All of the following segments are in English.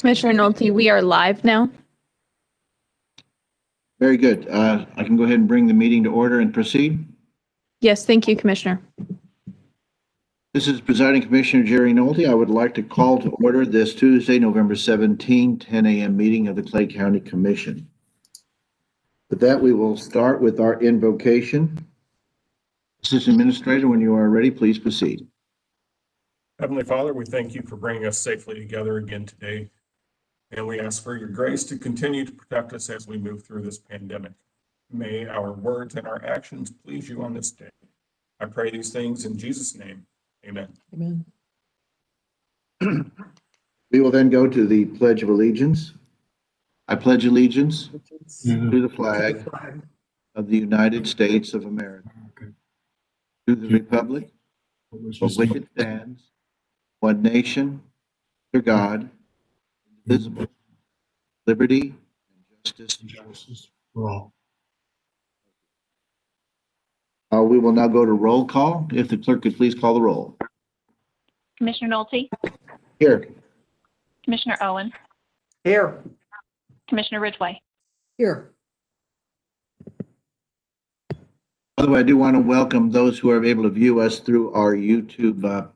Commissioner Nolte, we are live now. Very good. I can go ahead and bring the meeting to order and proceed. Yes, thank you, Commissioner. This is Presiding Commissioner Jerry Nolte. I would like to call to order this Tuesday, November 17, 10 a.m. meeting of the Clay County Commission. With that, we will start with our invocation. Assistant Administrator, when you are ready, please proceed. Heavenly Father, we thank you for bringing us safely together again today. And we ask for your grace to continue to protect us as we move through this pandemic. May our words and our actions please you on this day. I pray these things in Jesus' name. Amen. Amen. We will then go to the Pledge of Allegiance. I pledge allegiance to the flag of the United States of America, to the republic for which it stands, one nation, under God, indivisible, liberty and justice for all. We will now go to roll call. If the clerk could please call the roll. Commissioner Nolte, Here. Commissioner Owen, Here. Commissioner Ridgway. Here. By the way, I do want to welcome those who are able to view us through our YouTube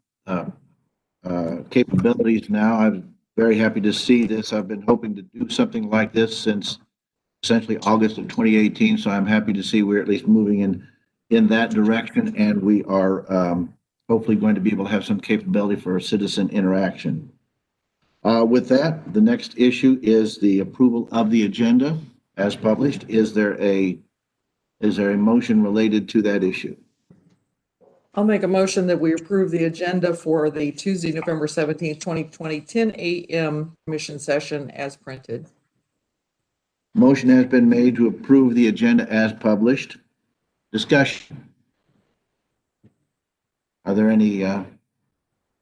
capabilities now. I'm very happy to see this. I've been hoping to do something like this since essentially August of 2018, so I'm happy to see we're at least moving in that direction, and we are hopefully going to be able to have some capability for citizen interaction. With that, the next issue is the approval of the agenda as published. Is there a motion related to that issue? I'll make a motion that we approve the agenda for the Tuesday, November 17th, 2020, 10 a.m. commission session as printed. Motion has been made to approve the agenda as published. Discussion. Are there any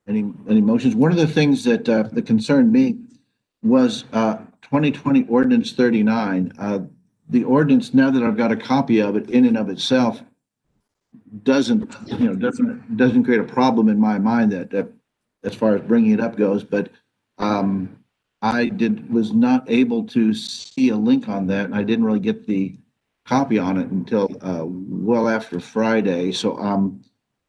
motions? One of the things that concerned me was 2020 Ordinance 39. The ordinance, now that I've got a copy of it, in and of itself, doesn't create a problem in my mind that as far as bringing it up goes. But I was not able to see a link on that, and I didn't really get the copy on it until well after Friday. So I'm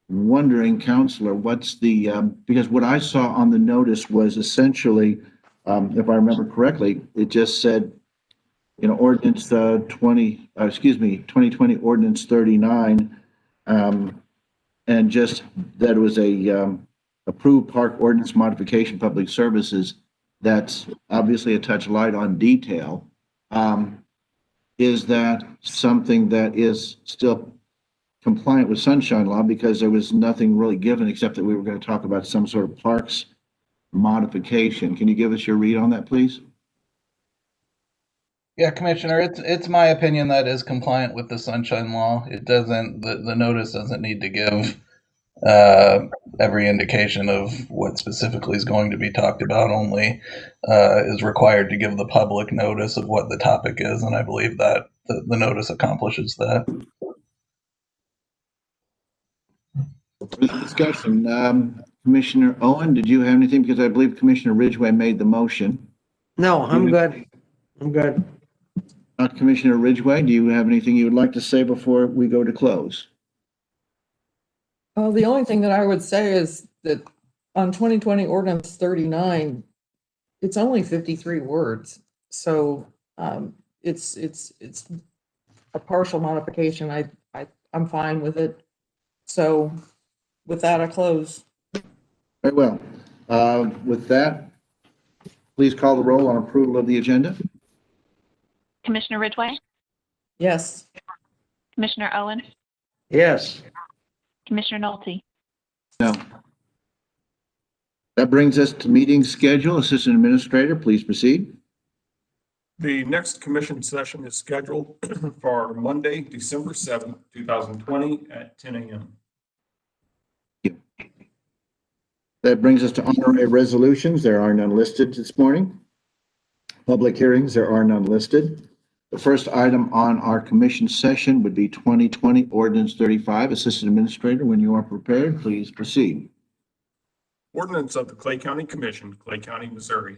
wondering, Counselor, what's the because what I saw on the notice was essentially, if I remember correctly, it just said, ordinance 2020 Ordinance 39, and just that it was a approved park ordinance modification public services. That's obviously a touch light on detail. Is that something that is still compliant with Sunshine Law? Because there was nothing really given except that we were going to talk about some sort of parks modification. Can you give us your read on that, please? Yeah, Commissioner, it's my opinion that is compliant with the Sunshine Law. It doesn't, the notice doesn't need to give every indication of what specifically is going to be talked about, only is required to give the public notice of what the topic is, and I believe that the notice accomplishes that. Further discussion. Commissioner Owen, did you have anything? Because I believe Commissioner Ridgway made the motion. No, I'm good. I'm good. Commissioner Ridgway, do you have anything you would like to say before we go to close? The only thing that I would say is that on 2020 Ordinance 39, it's only 53 words. So it's a partial modification. I'm fine with it. So with that, I close. Very well. With that, please call the roll on approval of the agenda. Commissioner Ridgway, Yes. Commissioner Owen, Yes. Commissioner Nolte. No. That brings us to meeting schedule. Assistant Administrator, please proceed. The next commission session is scheduled for Monday, December 7th, 2020 at 10 a.m. That brings us to honorary resolutions. There are none listed this morning. Public hearings, there are none listed. The first item on our commission session would be 2020 Ordinance 35. Assistant Administrator, when you are prepared, please proceed. Ordinance of the Clay County Commission, Clay County, Missouri,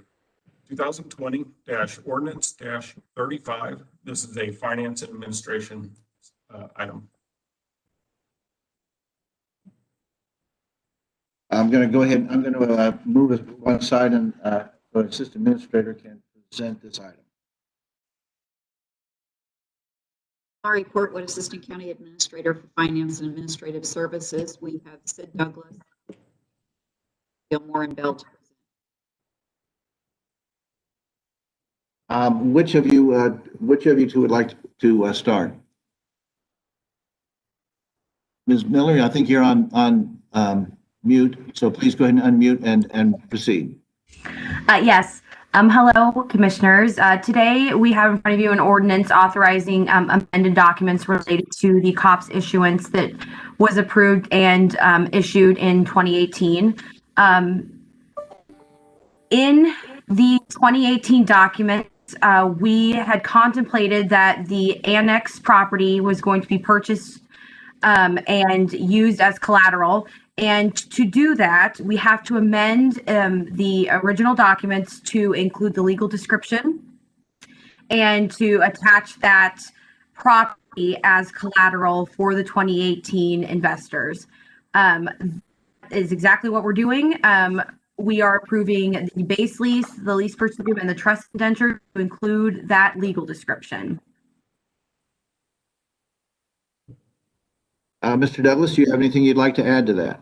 2020 ordinance 35. This is a finance and administration item. I'm going to go ahead, I'm going to move it one side and so Assistant Administrator can present this item. Laurie Portwood, Assistant County Administrator for Finance and Administrative Services. We have Sid Douglas, Gilmore, and Bell to present. Which of you two would like to start? Ms. Miller, I think you're on mute, so please go ahead and unmute and proceed. Yes. Hello, Commissioners. Today we have in front of you an ordinance authorizing amended documents related to the COPS issuance that was approved and issued in 2018. In the 2018 documents, we had contemplated that the annex property was going to be purchased and used as collateral. And to do that, we have to amend the original documents to include the legal description and to attach that property as collateral for the 2018 investors. Is exactly what we're doing. We are approving the base lease, the lease purchase agreement, and the trust indenture to include that legal description. Mr. Douglas, do you have anything you'd like to add to that?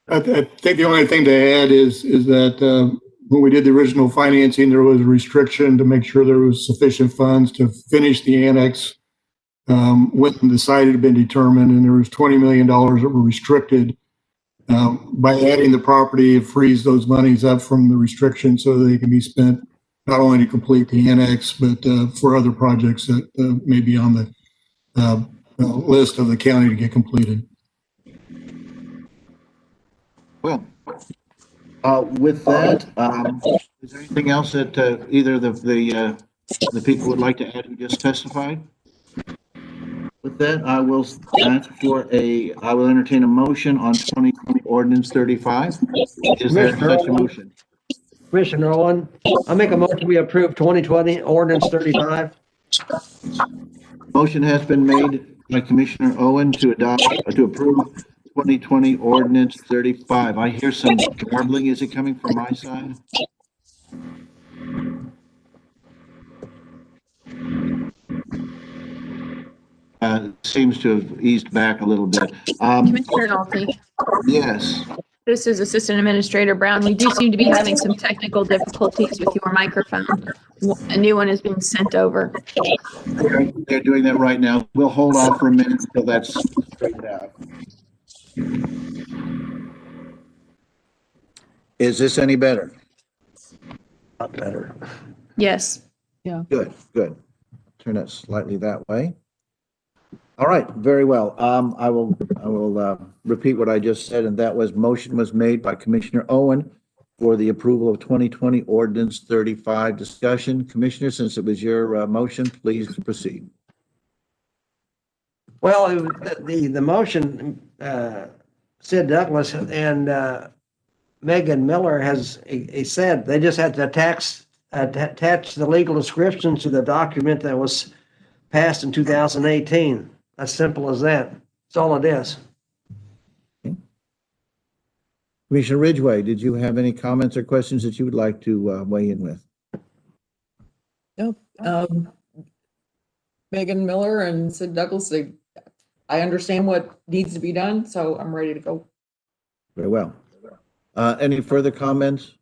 I think the only thing to add is that when we did the original financing, there was a restriction to make sure there was sufficient funds to finish the annex when the site had been determined, and there was $20 million that were restricted. By adding the property, it frees those monies up from the restriction so that they can be spent not only to complete the annex, but for other projects that may be on the list of the county to get completed. Well, with that, is there anything else that either of the people would like to add who just testified? With that, I will entertain a motion on 2020 ordinance 35. Is there such a motion? Commissioner Owen, I'll make a motion we approve 2020 ordinance 35. Motion has been made by Commissioner Owen to approve 2020 ordinance 35. I hear some garbling. Is it coming from my side? Seems to have eased back a little bit. Commissioner Nolte, Yes. this is Assistant Administrator Brown. We do seem to be having some technical difficulties with your microphone. A new one is being sent over. They're doing that right now. We'll hold off for a minute until that's straightened out. Is this any better? A lot better. Yes. Good, good. Turn it slightly that way. All right, very well. I will repeat what I just said, and that was motion was made by Commissioner Owen for the approval of 2020 ordinance 35. Discussion. Commissioner, since it was your motion, please proceed. Well, the motion, Sid Douglas and Megan Miller has said they just had to attach the legal description to the document that was passed in 2018. As simple as that. That's all it is. Okay. Commissioner Ridgway, did you have any comments or questions that you would like to weigh in with? Nope. Megan Miller and Sid Douglas, I understand what needs to be done, so I'm ready to go. Very well. Any further comments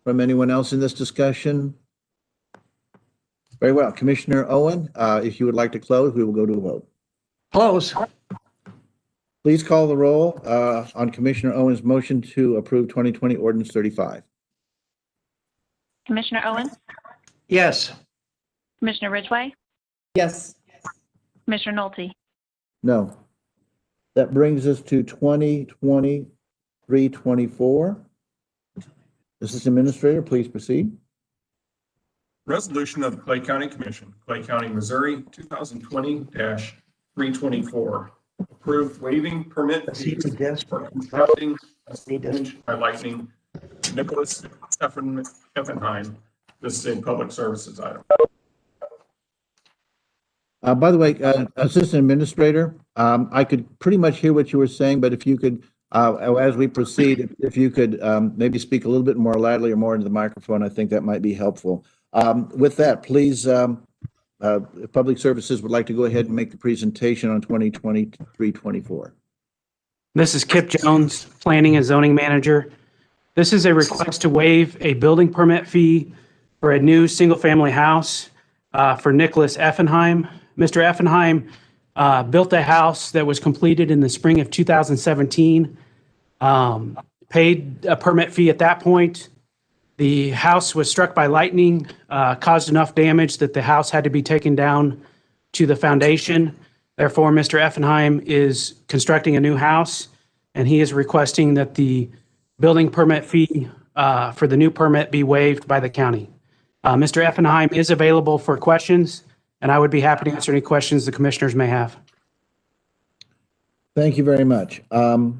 from anyone else in this discussion? Very well. Commissioner Owen, if you would like to close, we will go to a vote. Close. Please call the roll on Commissioner Owen's motion to approve 2020 ordinance 35. Commissioner Owen, Yes. Commissioner Ridgway, Yes. Commissioner Nolte, No. That brings us to 2023-24. Assistant Administrator, please proceed. Resolution of the Clay County Commission, Clay County, Missouri, 2020-324. Approved waiving permit fees for constructing a siege by lightning Nicholas Effenheim This is a public services item. By the way, Assistant Administrator, I could pretty much hear what you were saying, but if you could, as we proceed, if you could maybe speak a little bit more loudly or more into the microphone, I think that might be helpful. With that, please, if Public Services would like to go ahead and make the presentation on 2023-24. This is Kip Jones, Planning and Zoning Manager. This is a request to waive a building permit fee for a new single-family house for Nicholas Effenheim. Mr. Effenheim built a house that was completed in the spring of 2017, paid a permit fee at that point. The house was struck by lightning, caused enough damage that the house had to be taken down to the foundation. Therefore, Mr. Effenheim is constructing a new house, and he is requesting that the building permit fee for the new permit be waived by the county. Mr. Effenheim is available for questions, and I would be happy to answer any questions the commissioners may have. Thank you very much. Let's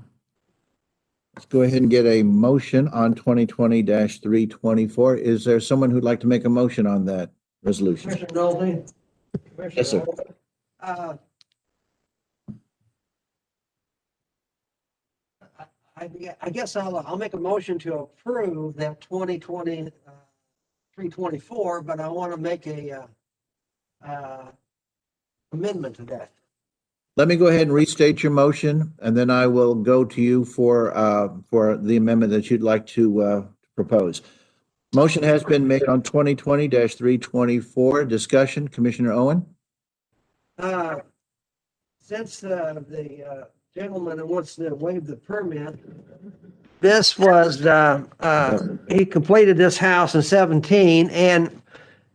go ahead and get a motion on 2020-324. Is there someone who'd like to make a motion on that resolution? Commissioner Nolte? Yes, sir. I guess I'll make a motion to approve that 2020 324, but I want to make a amendment to that. Let me go ahead and restate your motion, and then I will go to you for the amendment that you'd like to propose. Motion has been made on 2020-324. Discussion, Commissioner Owen? Since the gentleman that wants to waive the permit, this was, he completed this house in 17, and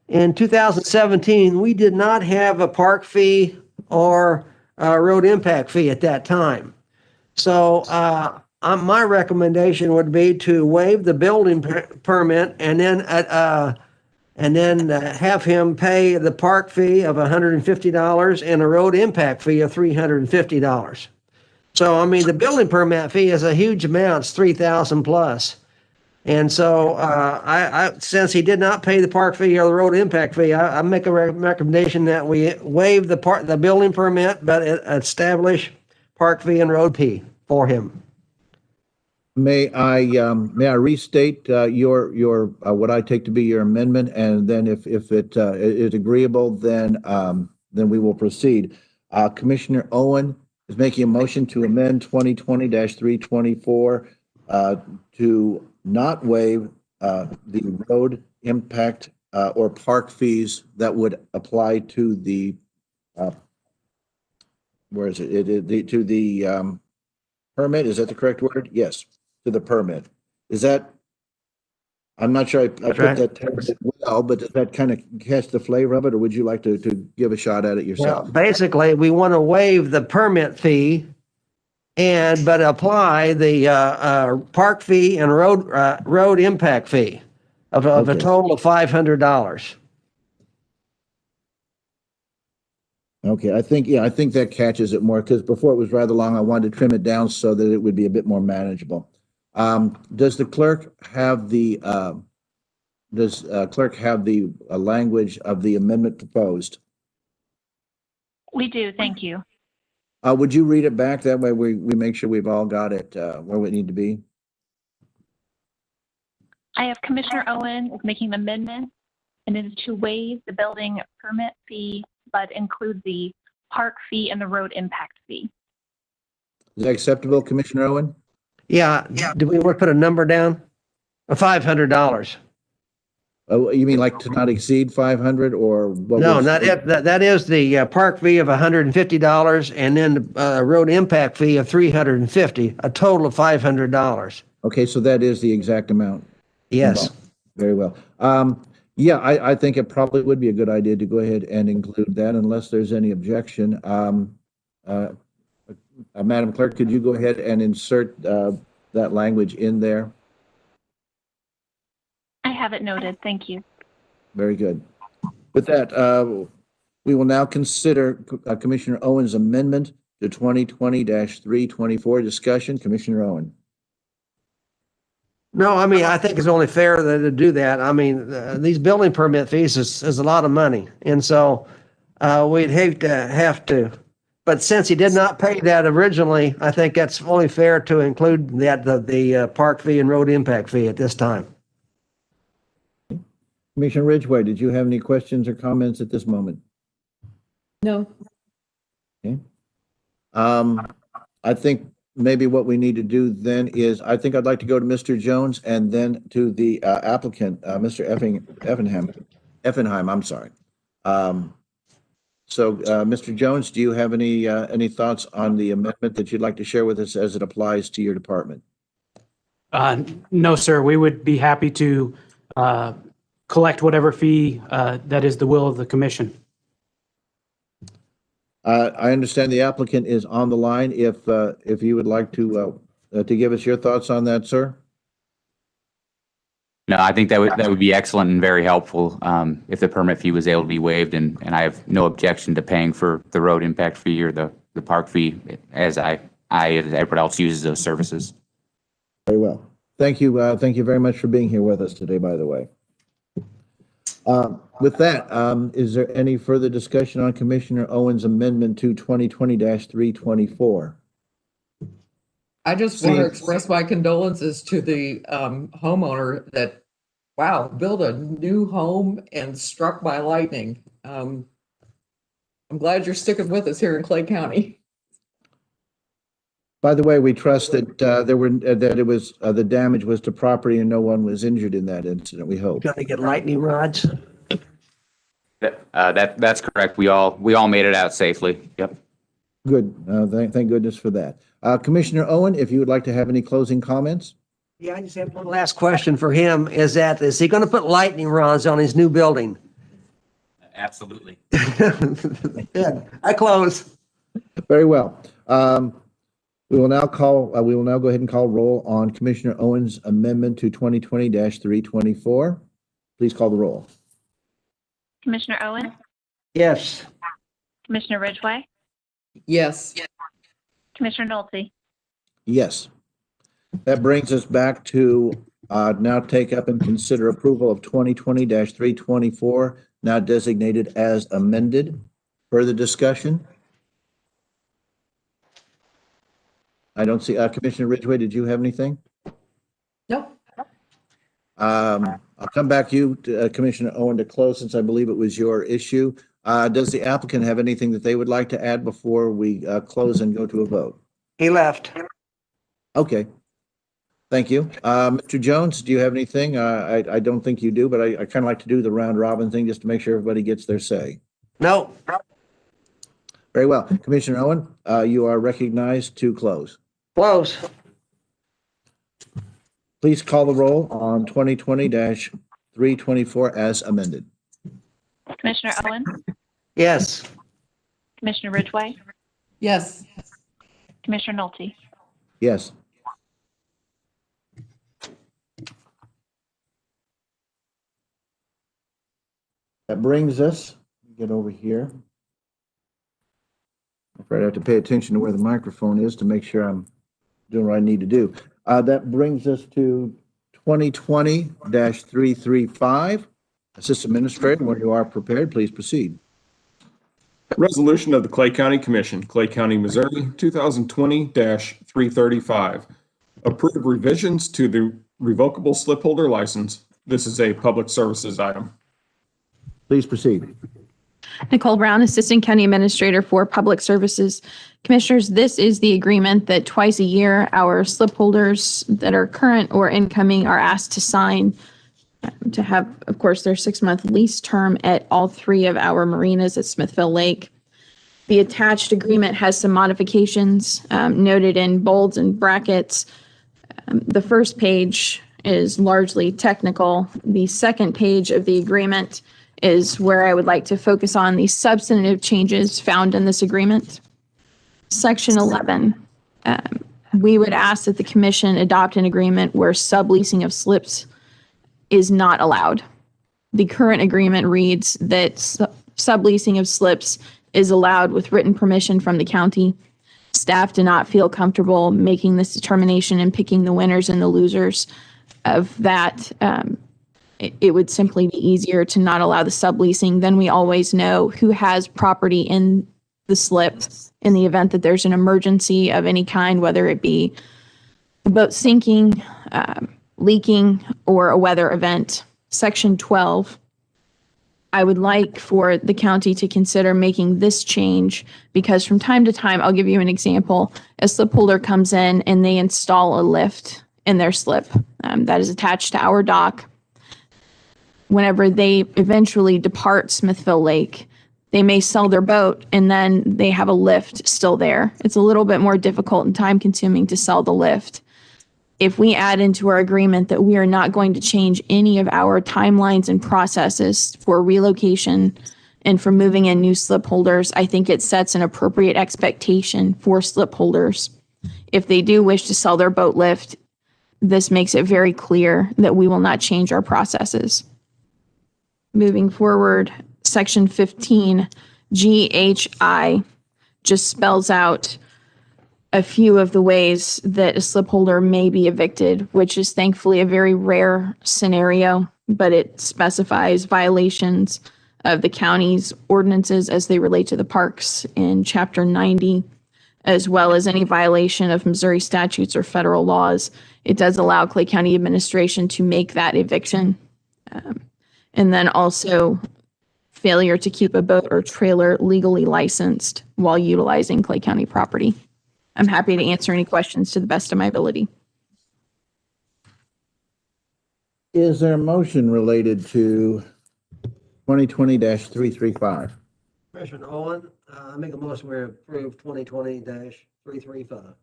in 2017, we did not have a park fee or road impact fee at that time. So my recommendation would be to waive the building permit and then have him pay the park fee of $150 and a road impact fee of $350. So, I mean, the building permit fee is a huge amount. It's $3,000 plus. And so, since he did not pay the park fee or the road impact fee, I make a recommendation that we waive the building permit, but establish park fee and road fee for him. May I restate your what I take to be your amendment, and then if it is agreeable, then we will proceed. Commissioner Owen is making a motion to amend 2020-324 to not waive the road impact or park fees that would apply to the to the permit. Is that the correct word? Yes, to the permit. Is that? I'm not sure I put that text well, but does that kind of catch the flavor of it, or would you like to give a shot at it yourself? Well, basically, we want to waive the permit fee but apply the park fee and road impact fee of a total of $500. Okay, I think that catches it more, because before it was rather long. I wanted to trim it down so that it would be a bit more manageable. Does the clerk have the language of the amendment proposed? We do, thank you. Would you read it back? That way we make sure we've all got it where we need to be. I have Commissioner Owen is making an amendment, and it is to waive the building permit fee, but include the park fee and the road impact fee. Is that acceptable, Commissioner Owen? Yeah. Do we want to put a number down? $500. Oh, you mean like to not exceed 500, or what? No, that is the park fee of $150 and then the road impact fee of $350, a total of $500. Okay, so that is the exact amount. Yes. Very well. Yeah, I think it probably would be a good idea to go ahead and include that, unless there's any objection. Madam Clerk, could you go ahead and insert that language in there? I have it noted, thank you. Very good. With that, we will now consider Commissioner Owen's amendment to 2020-324. Discussion. Commissioner Owen. No, I mean, I think it's only fair that to do that. I mean, these building permit fees is a lot of money. And so we'd hate to have to, but since he did not pay that originally, I think that's only fair to include that, the park fee and road impact fee at this time. Commissioner Ridgway, did you have any questions or comments at this moment? No. Okay. I think maybe what we need to do then is, I think I'd like to go to Mr. Jones and then to the applicant, Mr. Effenheim, I'm sorry. So, Mr. Jones, do you have any thoughts on the amendment that you'd like to share with us as it applies to your department? No, sir. We would be happy to collect whatever fee that is the will of the commission. I understand the applicant is on the line. If you would like to give us your thoughts on that, sir? No, I think that would be excellent and very helpful if the permit fee was able to be waived, and I have no objection to paying for the road impact fee or the park fee as as everyone else uses those services. Very well. Thank you. Thank you very much for being here with us today, by the way. With that, is there any further discussion on Commissioner Owen's amendment to 2020-324? I just want to express my condolences to the homeowner that, wow, built a new home and struck by lightning. I'm glad you're sticking with us here in Clay County. By the way, we trust that the damage was to property and no one was injured in that incident, we hope. Got to get lightning rods. That's correct. We all made it out safely. Yep. Good. Thank goodness for that. Commissioner Owen, if you would like to have any closing comments? Yeah, I just have one last question for him. Is he going to put lightning rods on his new building? Absolutely. Good. I close. Very well. We will now go ahead and call roll on Commissioner Owen's amendment to 2020-324. Please call the roll. Commissioner Owen, Yes. Commissioner Ridgway, Yes. Commissioner Nolte, Yes. That brings us back to now take up and consider approval of 2020-324, now designated as amended. Further discussion? I don't see, Commissioner Ridgway, did you have anything? Nope. I'll come back to you, Commissioner Owen, to close since I believe it was your issue. Does the applicant have anything that they would like to add before we close and go to a vote? He left. Okay. Thank you. Mr. Jones, do you have anything? I don't think you do, but I kind of like to do the round robin thing just to make sure everybody gets their say. No. Very well. Commissioner Owen, you are recognized to close. Close. Please call the roll on 2020-324 as amended. Commissioner Owen, Yes. Commissioner Ridgway, Yes. Commissioner Nolte. Yes. That brings us, get over here. I'm afraid I have to pay attention to where the microphone is to make sure I'm doing what I need to do. That brings us to 2020-335. Assistant Administrator, when you are prepared, please proceed. Resolution of the Clay County Commission, Clay County, Missouri, 2020-335. Approve revisions to the revocable slip holder license. This is a public services item. Please proceed. Nicole Brown, Assistant County Administrator for Public Services. Commissioners, this is the agreement that twice a year our slip holders that are current or incoming are asked to sign to have, of course, their 6-month lease term at all 3 of our marinas at Smithville Lake. The attached agreement has some modifications noted in bolds and brackets. The first page is largely technical. The second page of the agreement is where I would like to focus on the substantive changes found in this agreement. Section 11, we would ask that the commission adopt an agreement where subleasing of slips is not allowed. The current agreement reads that subleasing of slips is allowed with written permission from the county. Staff do not feel comfortable making this determination and picking the winners and the losers of that, it would simply be easier to not allow the subleasing. Then we always know who has property in the slip in the event that there's an emergency of any kind, whether it be the boat sinking, leaking, or a weather event. Section 12, I would like for the county to consider making this change because from time to time, I'll give you an example. A slip holder comes in and they install a lift in their slip that is attached to our dock. Whenever they eventually depart Smithville Lake, they may sell their boat and then they have a lift still there. It's a little bit more difficult and time consuming to sell the lift. If we add into our agreement that we are not going to change any of our timelines and processes for relocation and for moving in new slip holders, I think it sets an appropriate expectation for slip holders. If they do wish to sell their boat lift, this makes it very clear that we will not change our processes. Moving forward, section 15, GHI, just spells out a few of the ways that a slip holder may be evicted, which is thankfully a very rare scenario, but it specifies violations of the county's ordinances as they relate to the parks in Chapter 90, as well as any violation of Missouri statutes or federal laws. It does allow Clay County administration to make that eviction. And then also failure to keep a boat or trailer legally licensed while utilizing Clay County property. I'm happy to answer any questions to the best of my ability. Is there a motion related to 2020-335? Commissioner Owen, I make a motion we approve 2020-335.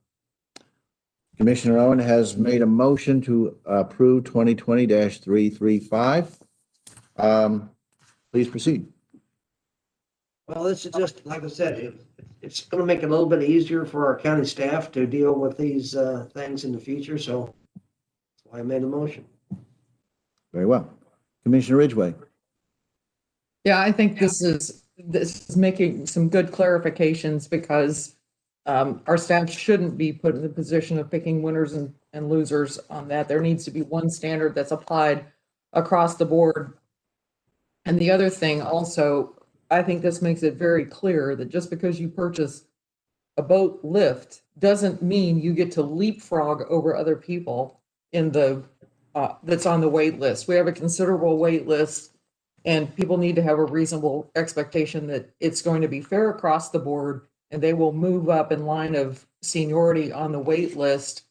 Commissioner Owen has made a motion to approve 2020-335. Please proceed. Well, this is just, like I said, it's going to make it a little bit easier for our county staff to deal with these things in the future, so that's why I made a motion. Very well. Commissioner Ridgway. Yeah, I think this is making some good clarifications because our staff shouldn't be put in the position of picking winners and losers on that. There needs to be one standard that's applied across the board. And the other thing also, I think this makes it very clear that just because you purchase a boat lift doesn't mean you get to leapfrog over other people in the that's on the wait list. We have a considerable wait list, and people need to have a reasonable expectation that it's going to be fair across the board, and they will move up in line of seniority on the wait list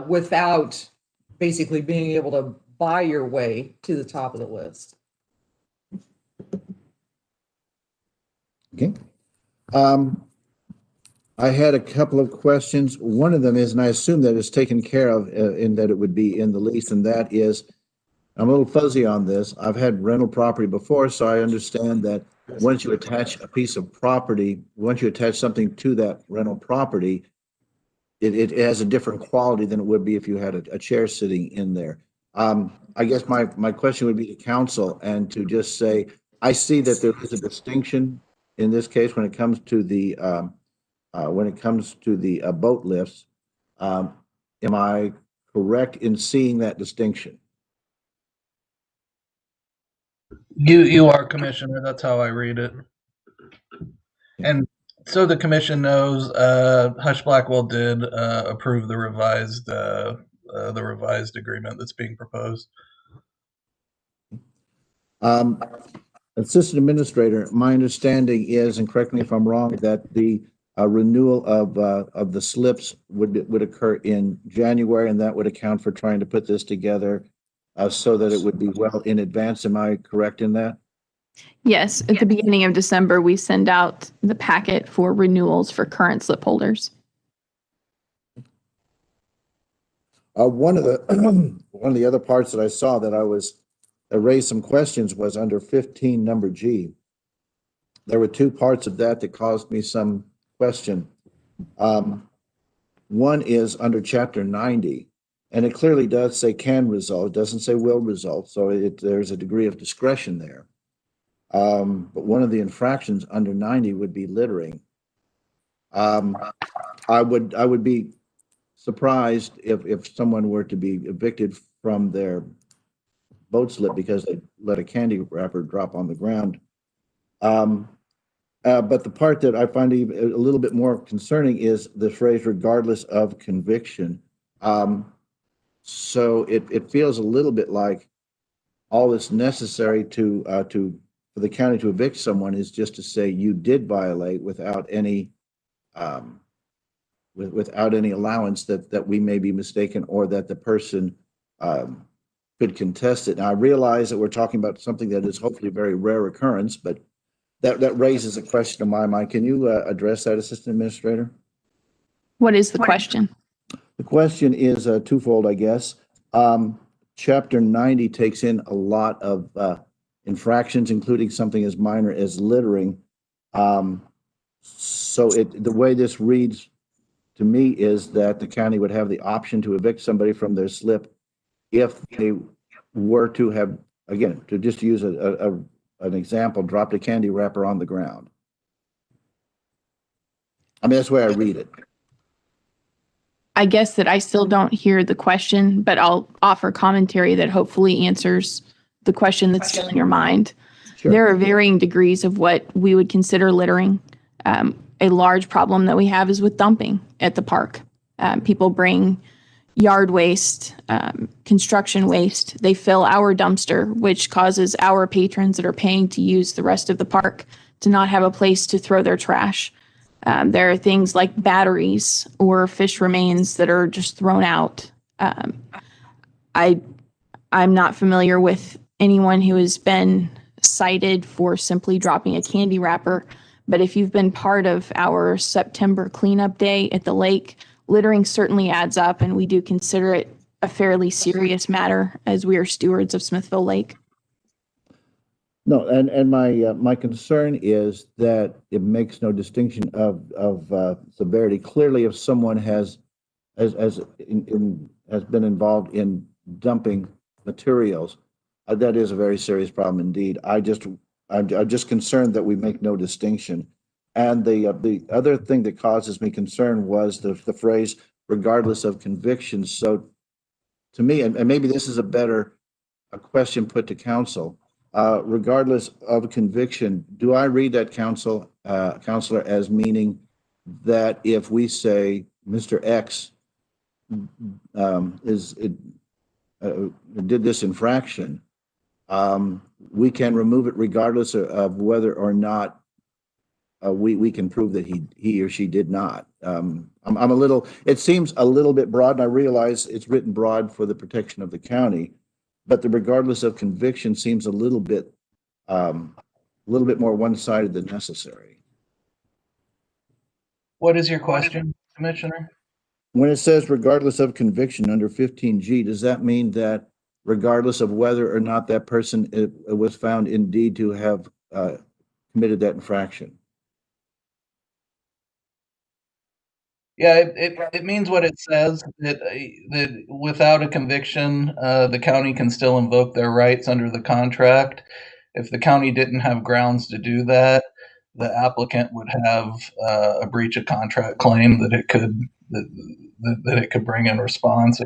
without basically being able to buy your way to the top of the list. Okay. I had a couple of questions. One of them is, and I assume that it's taken care of in that it would be in the lease, and that is, I'm a little fuzzy on this. I've had rental property before, so I understand that once you attach a piece of property, once you attach something to that rental property, it has a different quality than it would be if you had a chair sitting in there. I guess my question would be to council and to just say, I see that there is a distinction in this case when it comes to the boat lifts. Am I correct in seeing that distinction? You are, Commissioner. That's how I read it. And so the commission knows, Hush Blackwell did approve the revised agreement that's being proposed. Assistant Administrator, my understanding is, and correct me if I'm wrong, that the renewal of the slips would occur in January, and that would account for trying to put this together so that it would be well in advance. Am I correct in that? Yes, at the beginning of December, we send out the packet for renewals for current slip holders. One of the other parts that I saw that raised some questions was under 15, number G. There were two parts of that caused me some question. One is under Chapter 90, and it clearly does say can result. It doesn't say will result, so there's a degree of discretion there. But one of the infractions under 90 would be littering. I would be surprised if someone were to be evicted from their boat slip because they let a candy wrapper drop on the ground. But the part that I find even a little bit more concerning is the phrase regardless of conviction. So it feels a little bit like all that's necessary for the county to evict someone is just to say you did violate without any without any allowance that we may be mistaken or that the person could contest it. Now I realize that we're talking about something that is hopefully a very rare occurrence, but that raises a question in my mind. Can you address that, Assistant Administrator? What is the question? The question is twofold, I guess. Chapter 90 takes in a lot of infractions, including something as minor as littering. So the way this reads to me is that the county would have the option to evict somebody from their slip if they were to have, again, to just use an example, dropped a candy wrapper on the ground. I mean, that's the way I read it. I guess that I still don't hear the question, but I'll offer commentary that hopefully answers the question that's still in your mind. Sure. There are varying degrees of what we would consider littering. A large problem that we have is with dumping at the park. People bring yard waste, construction waste. They fill our dumpster, which causes our patrons that are paying to use the rest of the park to not have a place to throw their trash. There are things like batteries or fish remains that are just thrown out. I'm not familiar with anyone who has been cited for simply dropping a candy wrapper, but if you've been part of our September cleanup day at the lake, littering certainly adds up, and we do consider it a fairly serious matter as we are stewards of Smithville Lake. No, and my concern is that it makes no distinction of severity. Clearly, if someone has been involved in dumping materials, that is a very serious problem indeed. I'm just concerned that we make no distinction. And the other thing that causes me concern was the phrase regardless of conviction. So to me, and maybe this is a question put to council, regardless of conviction, do I read that counselor as meaning that if we say Mr. X did this infraction, we can remove it regardless of whether or not we can prove that he or she did not. It seems a little bit broad, and I realize it's written broad for the protection of the county, but the regardless of conviction seems a little bit more one-sided than necessary. What is your question, Commissioner? When it says regardless of conviction under 15G, does that mean that regardless of whether or not that person was found indeed to have committed that infraction? Yeah, it means what it says, that without a conviction, the county can still invoke their rights under the contract. If the county didn't have grounds to do that, the applicant would have a breach of contract claim that it could bring in response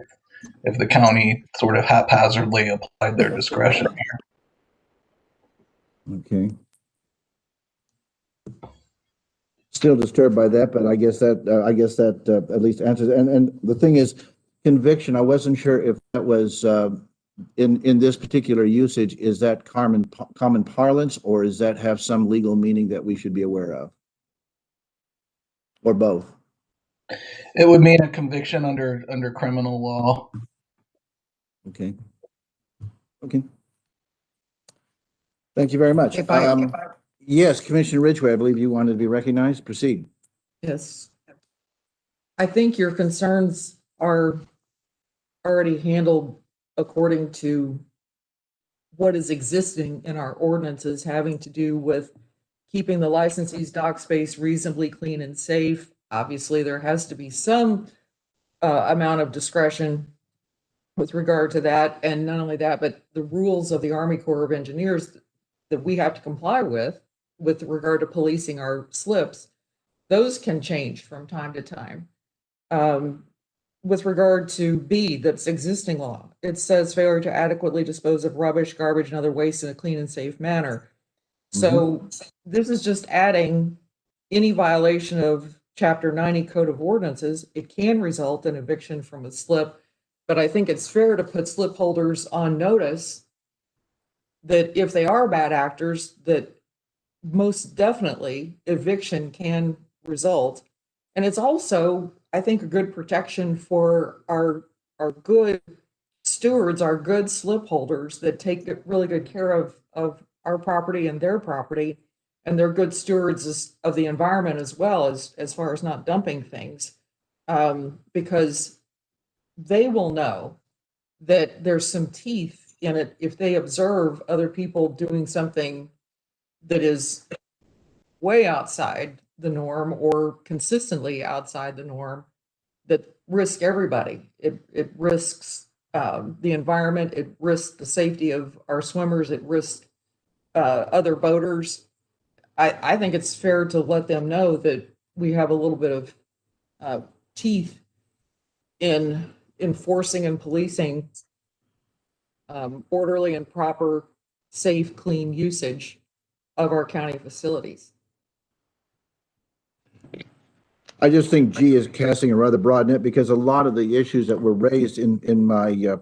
if the county sort of haphazardly applied their discretion here. Okay. Still disturbed by that, but I guess that at least answers. And the thing is, conviction. I wasn't sure if that was in this particular usage. Is that common parlance, or does that have some legal meaning that we should be aware of, or both? It would mean a conviction under criminal law. Okay. Thank you very much. Yes, Commissioner Ridgway, I believe you wanted to be recognized. Proceed. Yes. I think your concerns are already handled according to what is existing in our ordinances having to do with keeping the licensee's dock space reasonably clean and safe. Obviously, there has to be some amount of discretion with regard to that. And not only that, but the rules of the Army Corps of Engineers that we have to comply with regard to policing our slips, those can change from time to time. with regard to B, that's existing law. It says failure to adequately dispose of rubbish, garbage, and other waste in a clean and safe manner. So this is just adding any violation of Chapter 90 Code of Ordinances. It can result in eviction from a slip, but I think it's fair to put slip holders on notice that if they are bad actors, that most definitely eviction can result. And it's also, I think, a good protection for our good stewards, our good slip holders that take really good care of our property and their property. And they're good stewards of the environment as well, as far as not dumping things. Because they will know that there's some teeth in it if they observe other people doing something that is way outside the norm or consistently outside the norm, that risk everybody. It risks the environment, it risks the safety of our swimmers, it risks other boaters. I think it's fair to let them know that we have a little bit of teeth in enforcing and policing orderly and proper, safe, clean usage of our county facilities. I just think G is casting a rather broad net because a lot of the issues that were raised in my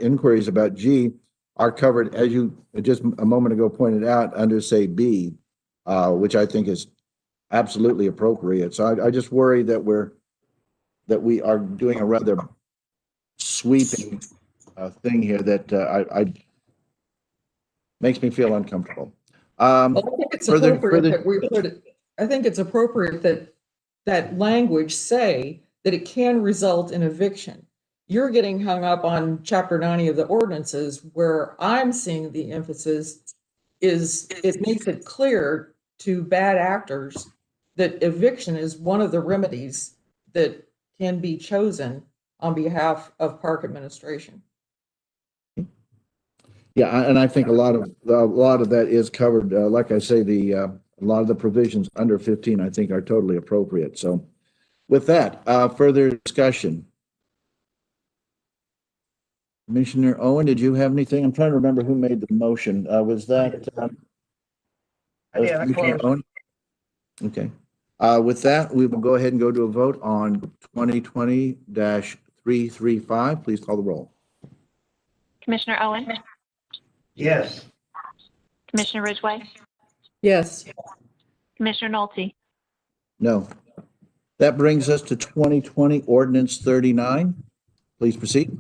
inquiries about G are covered, as you just a moment ago pointed out, under say B, which I think is absolutely appropriate. So I just worry that we are doing a rather sweeping thing here that I makes me feel uncomfortable. Well, I think it's appropriate that we put it, I think it's appropriate that that language say that it can result in eviction. You're getting hung up on Chapter 90 of the ordinances, where I'm seeing the emphasis is it makes it clear to bad actors that eviction is one of the remedies that can be chosen on behalf of park administration. Yeah, and I think a lot of that is covered. Like I say, a lot of the provisions under 15, I think, are totally appropriate. So, with that, further discussion. Commissioner Owen, did you have anything? I'm trying to remember who made the motion. Was that? Commissioner Owen? Okay. With that, we will go ahead and go to a vote on 2020-335. Please call the roll. Commissioner Owen, Yes. Commissioner Ridgway, Yes. Commissioner Nolte, No. That brings us to 2020 Ordinance 39. Please proceed.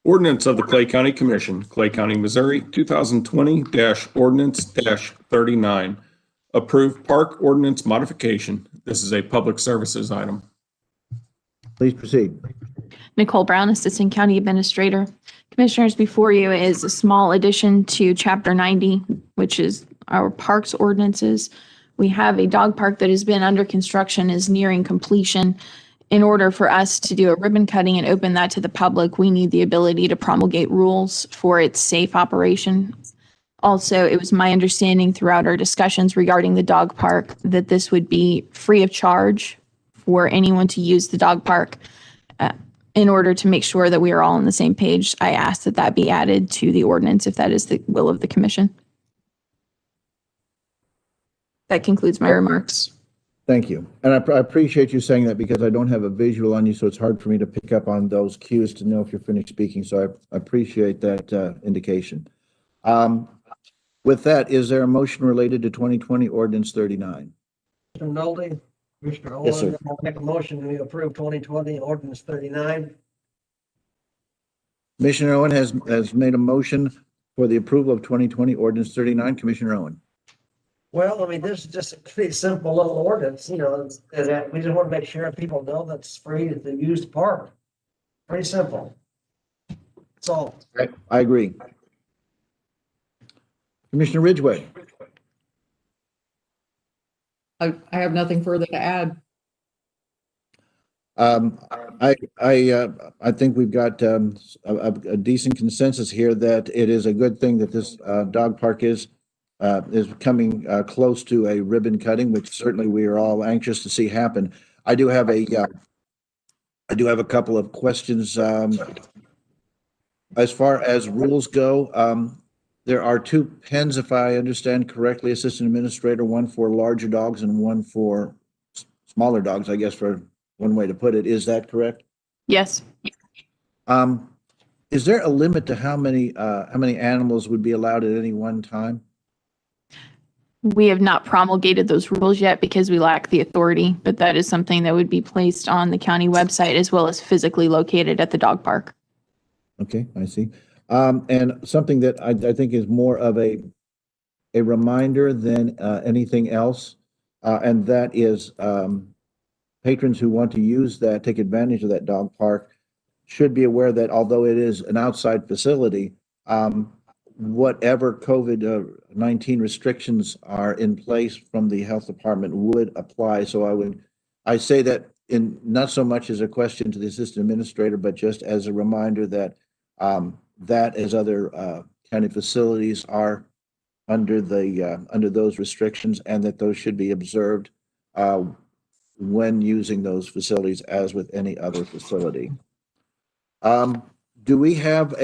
Ordinance of the Clay County Commission, Clay County, Missouri, 2020-Ordinance-39. Approved park ordinance modification. This is a public services item. Please proceed. Nicole Brown, Assistant County Administrator. Commissioners, before you is a small addition to Chapter 90, which is our parks ordinances. We have a dog park that has been under construction, is nearing completion. In order for us to do a ribbon cutting and open that to the public, we need the ability to promulgate rules for its safe operation. Also, it was my understanding throughout our discussions regarding the dog park that this would be free of charge for anyone to use the dog park. In order to make sure that we are all on the same page, I ask that that be added to the ordinance if that is the will of the commission. That concludes my remarks. Thank you. And I appreciate you saying that because I don't have a visual on you, so it's hard for me to pick up on those cues to know if you're finished speaking. So I appreciate that indication. With that, is there a motion related to 2020 Ordinance 39? Mr. Nolte, Commissioner Yes, sir. Owen, I'll make a motion to approve 2020 Ordinance 39. Commissioner Owen has made a motion for the approval of 2020 Ordinance 39. Commissioner Owen. Well, I mean, this is just a pretty simple little ordinance, you know, that we just want to make sure people know that it's free to use the park. Pretty simple. That's all. I agree. Commissioner Ridgway. I have nothing further to add. I think we've got a decent consensus here that it is a good thing that this dog park is coming close to a ribbon cutting, which certainly we are all anxious to see happen. I do have a I do have a couple of questions. As far as rules go, there are two pens, if I understand correctly, Assistant Administrator, one for larger dogs and one for smaller dogs, I guess, for one way to put it. Is that correct? Yes. Is there a limit to how many animals would be allowed at any one time? We have not promulgated those rules yet because we lack the authority, but that is something that would be placed on the county website as well as physically located at the dog park. Okay, I see. And something that I think is more of a reminder than anything else, and that is patrons who want to use that, take advantage of that dog park, should be aware that although it is an outside facility, whatever COVID-19 restrictions are in place from the health department would apply. So I say that in not so much as a question to the assistant administrator, but just as a reminder that that as other county facilities are under those restrictions, and that those should be observed when using those facilities as with any other facility. Do we have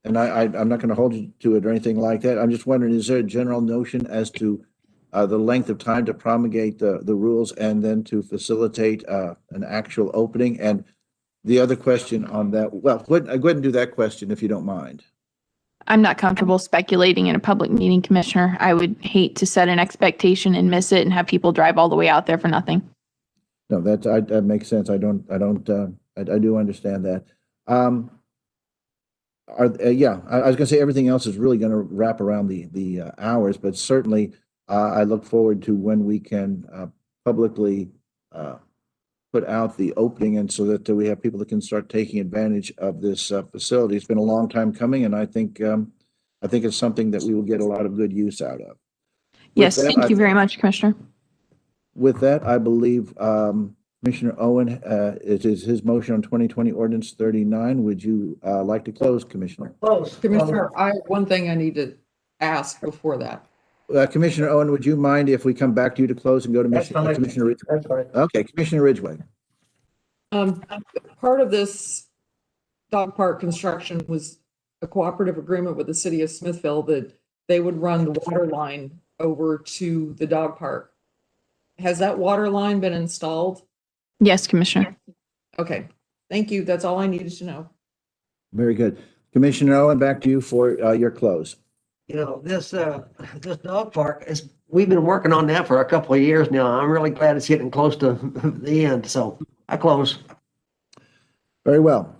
and I'm not going to hold you to it or anything like that. I'm just wondering, is there a general notion as to the length of time to promulgate the rules and then to facilitate an actual opening? And the other question on that, well, go ahead and do that question if you don't mind. I'm not comfortable speculating in a public meeting, Commissioner. I would hate to set an expectation and miss it and have people drive all the way out there for nothing. No, that makes sense. I do understand that. I was gonna say everything else is really gonna wrap around the hours, but certainly I look forward to when we can publicly put out the opening, and so that we have people that can start taking advantage of this facility. It's been a long time coming, and I think it's something that we will get a lot of good use out of. Yes, thank you very much, Commissioner. With that, I believe Commissioner Owen, it is his motion on 2020 ordinance 39. Would you like to close, Commissioner? Close. Commissioner, one thing I need to ask before that. Commissioner Owen, would you mind if we come back to you to close and go to Commissioner Ridgway? That's right. Okay, Commissioner Ridgway. Part of this dog park construction was a cooperative agreement with the city of Smithville that they would run the water line over to the dog park. Has that water line been installed? Yes, Commissioner. Okay, thank you. That's all I needed to know. Very good. Commissioner Owen, back to you for your close. You know, this dog park we've been working on that for a couple of years now. I'm really glad it's getting close to the end. So I close. Very well.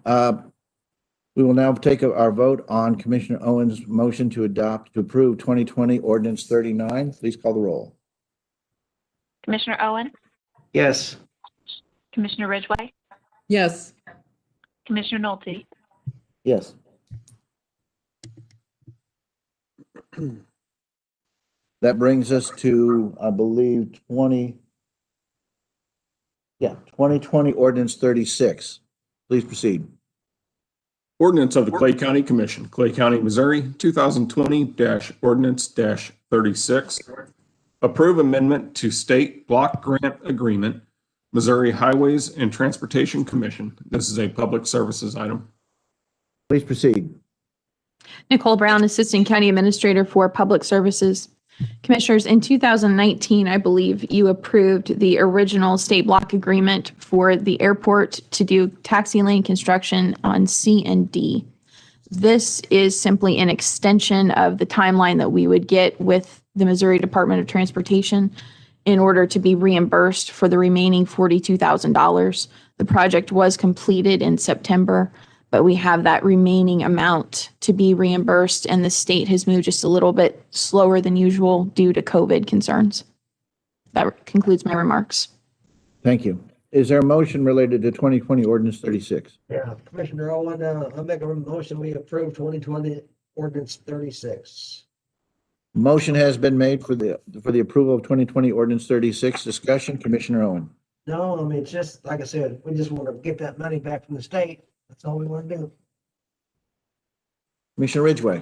We will now take our vote on Commissioner Owen's motion to approve 2020 ordinance 39. Please call the roll. Commissioner Owen, Yes. Commissioner Ridgway, Yes. Commissioner Nolte, Yes. That brings us to, I believe, 2020 ordinance 36. Please proceed. Ordinance of the Clay County Commission, Clay County, Missouri, 2020-ordinance-36. Approve amendment to state block grant agreement, Missouri Highways and Transportation Commission. This is a public services item. Please proceed. Nicole Brown, Assistant County Administrator for Public Services. Commissioners, in 2019, I believe you approved the original state block agreement for the airport to do taxi lane construction on C and D. This is simply an extension of the timeline that we would get with the Missouri Department of Transportation in order to be reimbursed for the remaining $42,000. The project was completed in September, but we have that remaining amount to be reimbursed, and the state has moved just a little bit slower than usual due to COVID concerns. That concludes my remarks. Thank you. Is there a motion related to 2020 ordinance 36? Yeah, Commissioner Owen, I make a motion, we approve 2020 ordinance 36. Motion has been made for the approval of 2020 ordinance 36. Discussion, Commissioner Owen. No, I mean, it's just, like I said, we just want to get that money back from the state. That's all we want to do. Commissioner Ridgway.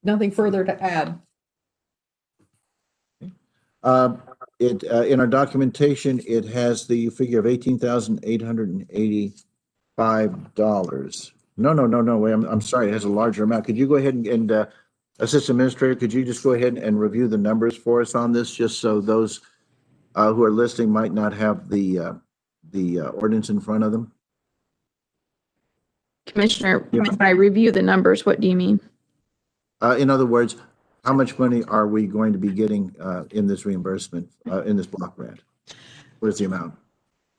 Nothing further to add. It, in our documentation, it has the figure of $18,885. No, wait, I'm sorry, it has a larger amount. Could you go ahead and, Assistant Administrator, could you just go ahead and review the numbers for us on this, just so those who are listening might not have the ordinance in front of them? Commissioner, when I review the numbers, what do you mean? In other words, how much money are we going to be getting in this reimbursement, in this block grant? What is the amount?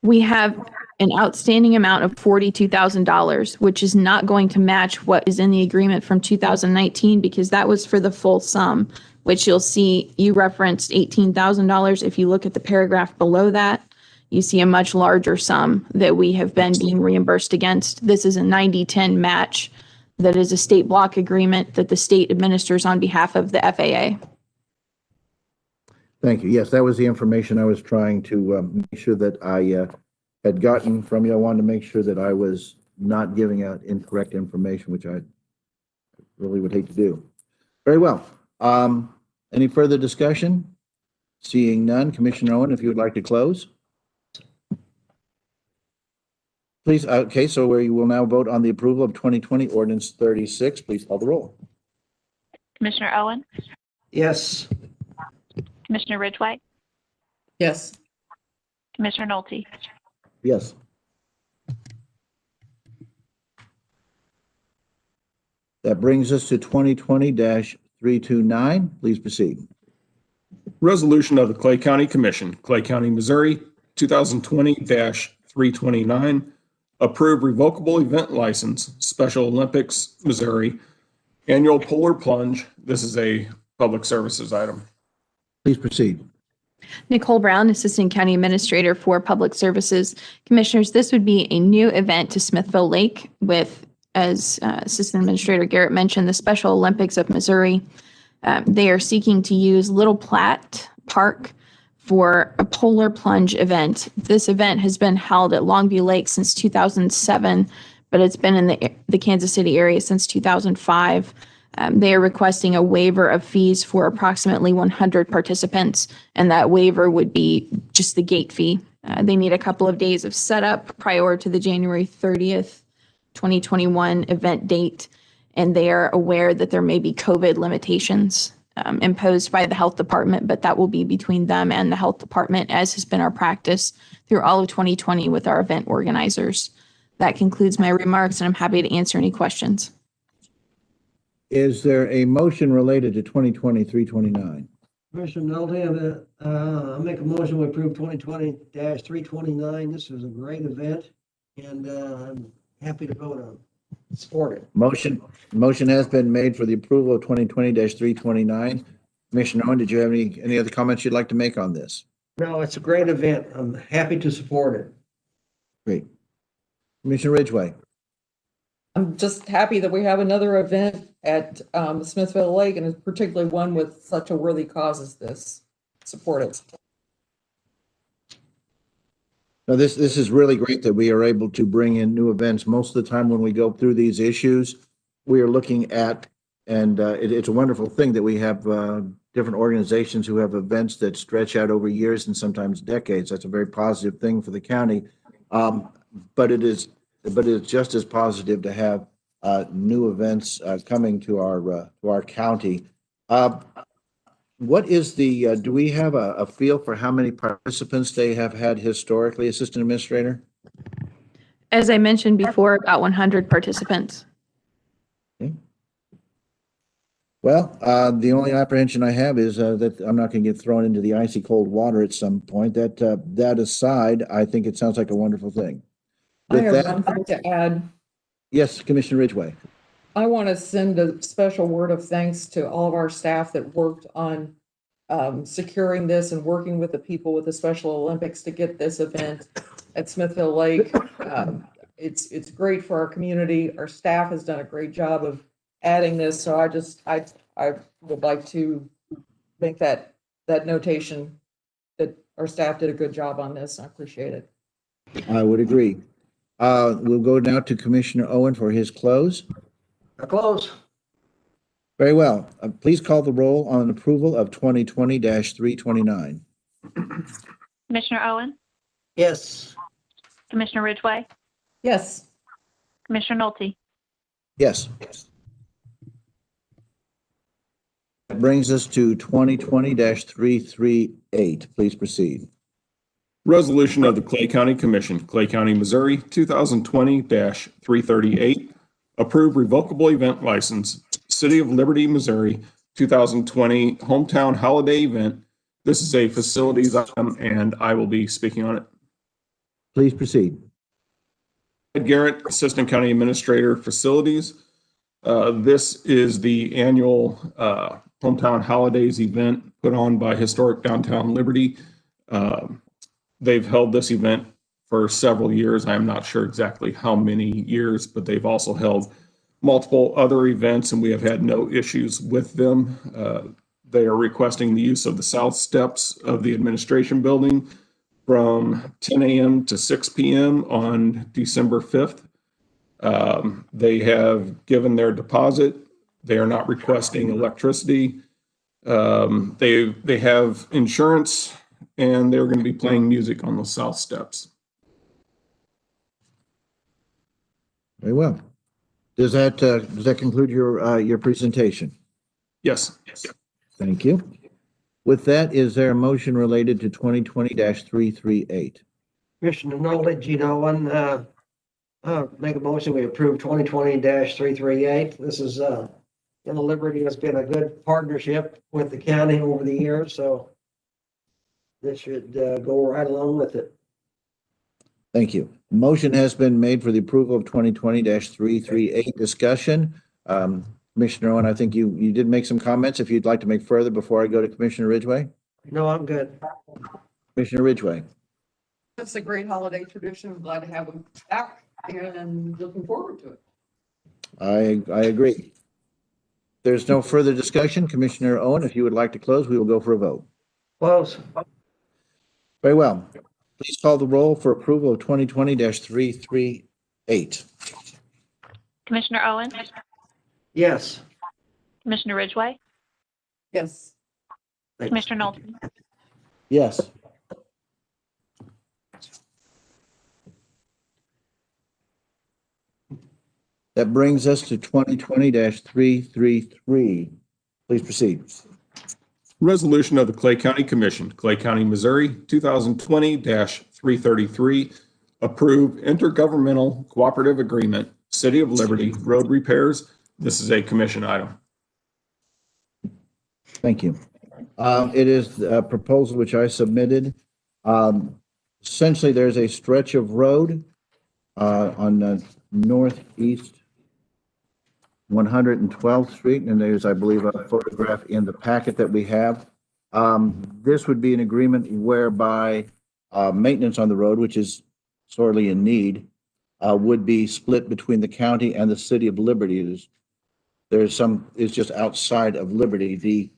We have an outstanding amount of $42,000, which is not going to match what is in the agreement from 2019 because that was for the full sum, which you'll see you referenced $18,000. If you look at the paragraph below that, you see a much larger sum that we have been being reimbursed against. This is a 90-10 match that is a state block agreement that the state administers on behalf of the FAA. Thank you. Yes, that was the information I was trying to make sure that I had gotten from you. I wanted to make sure that I was not giving out incorrect information, which I really would hate to do. Very well. Any further discussion? Seeing none, Commissioner Owen, if you would like to close. Please, okay, so we will now vote on the approval of 2020 Ordinance 36. Please call the roll. Commissioner Owen, Yes. Commissioner Ridgway, Yes. Commissioner Nolte, Yes. That brings us to 2020-329. Please proceed. Resolution of the Clay County Commission, Clay County, Missouri, 2020-329. Approve revocable event license, Special Olympics, Missouri, annual polar plunge. This is a public services item. Please proceed. Nicole Brown, Assistant County Administrator for Public Services. Commissioners, this would be a new event to Smithville Lake with, as Assistant Administrator Garrett mentioned, the Special Olympics of Missouri. They are seeking to use Little Platte Park for a polar plunge event. This event has been held at Longview Lake since 2007, but it's been in the Kansas City area since 2005. They are requesting a waiver of fees for approximately 100 participants, and that waiver would be just the gate fee. They need a couple of days of setup prior to the January 30th, 2021 event date, and they are aware that there may be COVID limitations imposed by the health department, but that will be between them and the health department, as has been our practice through all of 2020 with our event organizers. That concludes my remarks, and I'm happy to answer any questions. Is there a motion related to 2020-329? Commissioner Nolte, I'll make a motion to approve 2020-329. This was a great event, and I'm happy to vote on it. Support it. Motion has been made for the approval of 2020-329. Commissioner Owen, did you have any other comments you'd like to make on this? No, it's a great event. I'm happy to support it. Great. Commissioner Ridgway. I'm just happy that we have another event at Smithville Lake, and particularly one with such a worthy cause as this. Support it. Now, this is really great that we are able to bring in new events. Most of the time when we go through these issues, we are looking at, and it's a wonderful thing that we have different organizations who have events that stretch out over years and sometimes decades. That's a very positive thing for the county. But it's just as positive to have new events coming to our county. What is the, do we have a feel for how many participants they have had historically, Assistant Administrator? As I mentioned before, about 100 participants. Okay. Well, the only apprehension I have is that I'm not going to get thrown into the icy cold water at some point. That aside, I think it sounds like a wonderful thing. I With have that, one thing to add. yes, Commissioner Ridgway. I want to send a special word of thanks to all of our staff that worked on securing this and working with the people with the Special Olympics to get this event at Smithville Lake. It's great for our community. Our staff has done a great job of adding this. So I would like to make that notation that our staff did a good job on this. I appreciate it. I would agree. We'll go now to Commissioner Owen for his close. A close. Very well. Please call the roll on approval of 2020-329. Commissioner Owen, Yes. Commissioner Ridgway, Yes. Commissioner Nolte. Yes. That brings us to 2020-338. Please proceed. Resolution of the Clay County Commission, Clay County, Missouri, 2020-338. Approve revocable event license, City of Liberty, Missouri, 2020 Hometown Holiday Event. This is a facilities item, and I will be speaking on it. Please proceed. Ed Garrett, Assistant County Administrator, Facilities. This is the annual Hometown Holidays event put on by Historic Downtown Liberty. They've held this event for several years. I'm not sure exactly how many years, but they've also held multiple other events, and we have had no issues with them. They are requesting the use of the south steps of the administration building from 10 a.m. to 6 p.m. on December 5th. They have given their deposit. They are not requesting electricity. They have insurance, and they're going to be playing music on the south steps. Very well. Does that conclude your presentation? Yes. Thank you. With that, is there a motion related to 2020-338? Commissioner Nolan, Gene Owen, make a motion, we approve 2020-338. This is, Liberty has been a good partnership with the county over the years, so this should go right along with it. Thank you. Motion has been made for the approval of 2020-338 discussion. Commissioner Owen, I think you did make some comments. If you'd like to make further before I go to Commissioner Ridgway. No, I'm good. Commissioner Ridgway. It's a great holiday tradition. I'm glad to have them back and looking forward to it. I agree. There's no further discussion. Commissioner Owen, if you would like to close, we will go for a vote. Close. Very well. Please call the roll for approval of 2020-338. Commissioner Owen, Yes. Commissioner Ridgway, Yes. Commissioner Nolte. Yes. That brings us to 2020-333. Please proceed. Resolution of the Clay County Commission, Clay County, Missouri, 2020-333. Approve intergovernmental cooperative agreement, City of Liberty road repairs. This is a commission item. Thank you. It is a proposal which I submitted. Essentially, there's a stretch of road on the northeast 112th Street, and there's, I believe, a photograph in the packet that we have. This would be an agreement whereby maintenance on the road, which is sorely in need, would be split between the county and the City of Liberty. It's just outside of Liberty. The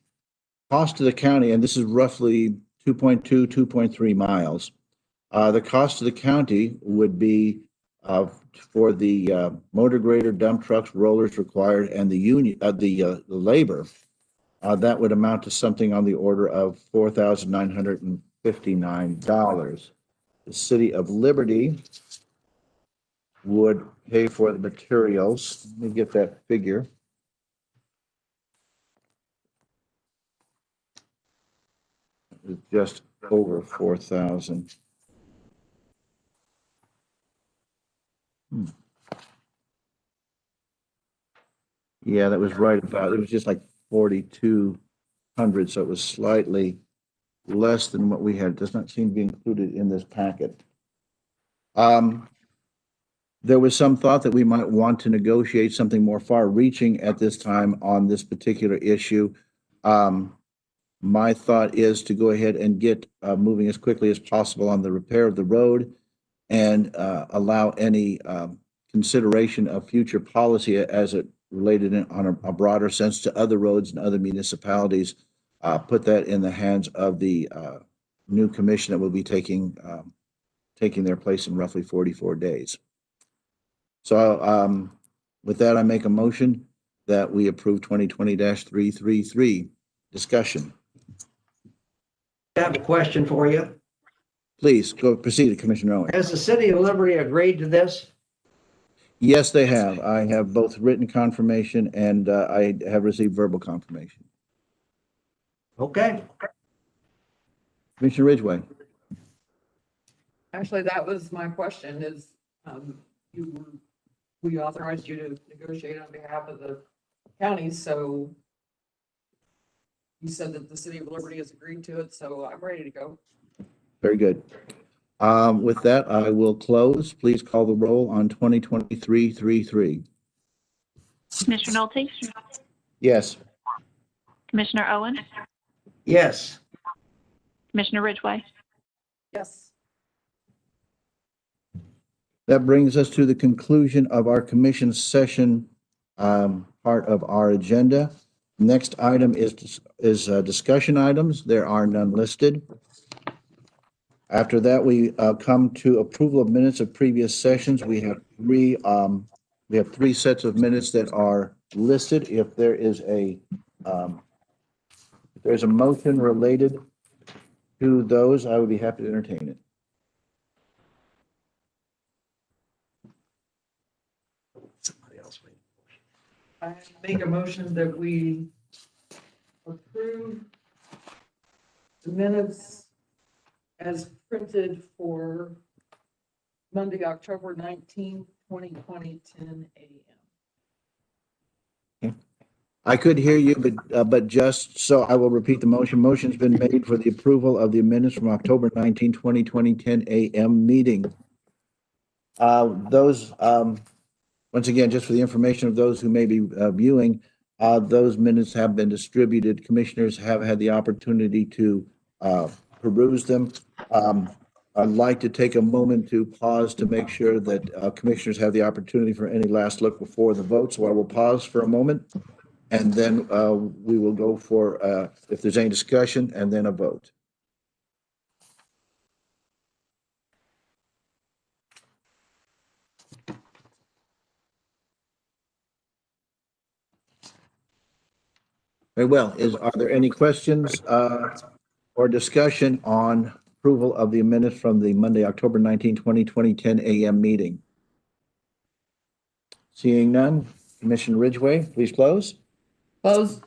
cost to the county, and this is roughly 2.3 miles. The cost to the county would be for the motor grader, dump trucks, rollers required, and the labor. That would amount to something on the order of $4,959. The City of Liberty would pay for the materials. Let me get that figure. It's just over 4,000. Yeah, that was right about, it was just like 4,200, so it was slightly less than what we had. It does not seem to be included in this packet. There was some thought that we might want to negotiate something more far-reaching at this time on this particular issue. My thought is to go ahead and get moving as quickly as possible on the repair of the road and allow any consideration of future policy as it related on a broader sense to other roads and other municipalities. Put that in the hands of the new commission that will be taking their place in roughly 44 days. So with that, I make a motion that we approve 2020-333. Discussion. I have a question for you. Please go proceed, Commissioner Owen. Has the city of Liberty agreed to this? Yes, they have. I have both written confirmation and I have received verbal confirmation. Okay. Commissioner Ridgway. Actually, that was my question is, we authorized you to negotiate on behalf of the county, so you said that the city of Liberty has agreed to it, so I'm ready to go. Very good. With that, I will close. Please call the roll on 2023-33. Commissioner Nolte, Yes. Commissioner Owen, Yes. Commissioner Ridgway. Yes. That brings us to the conclusion of our commission session part of our agenda. Next item is discussion items. There are none listed. After that, we come to approval of minutes of previous sessions. We have three sets of minutes that are listed. If there's a motion related to those, I would be happy to entertain it. I make a motion that we approve the minutes as printed for Monday, October 19th, 2020, 10 a.m. I could hear you, but just so I will repeat the motion. Motion's been made for the approval of the minutes from October 19, 2020, 10 a.m. meeting. Once again, just for the information of those who may be viewing, those minutes have been distributed. Commissioners have had the opportunity to peruse them. I'd like to take a moment to pause to make sure that commissioners have the opportunity for any last look before the vote. So I will pause for a moment, and then we will go for, if there's any discussion, and then a vote. Very well. Are there any questions or discussion on approval of the minutes from the Monday, October 19, 2020, 10 a.m. meeting? Seeing none, Commissioner Ridgway, please close. Close.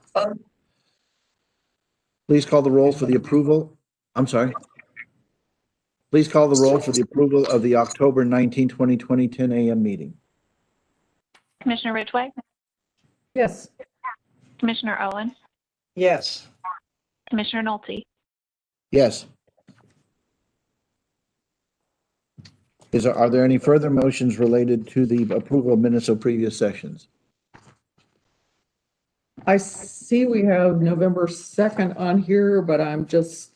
Please call the roll for the approval. I'm sorry. Please call the roll for the approval of the October 19, 2020, 10 a.m. meeting. Commissioner Ridgway, Yes. Commissioner Owen, Yes. Commissioner Nolte. Yes. Are there any further motions related to the approval of minutes of previous sessions? I see we have November 2nd on here, but I'm just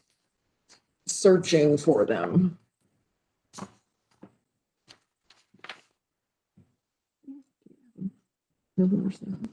searching for them. November 2nd.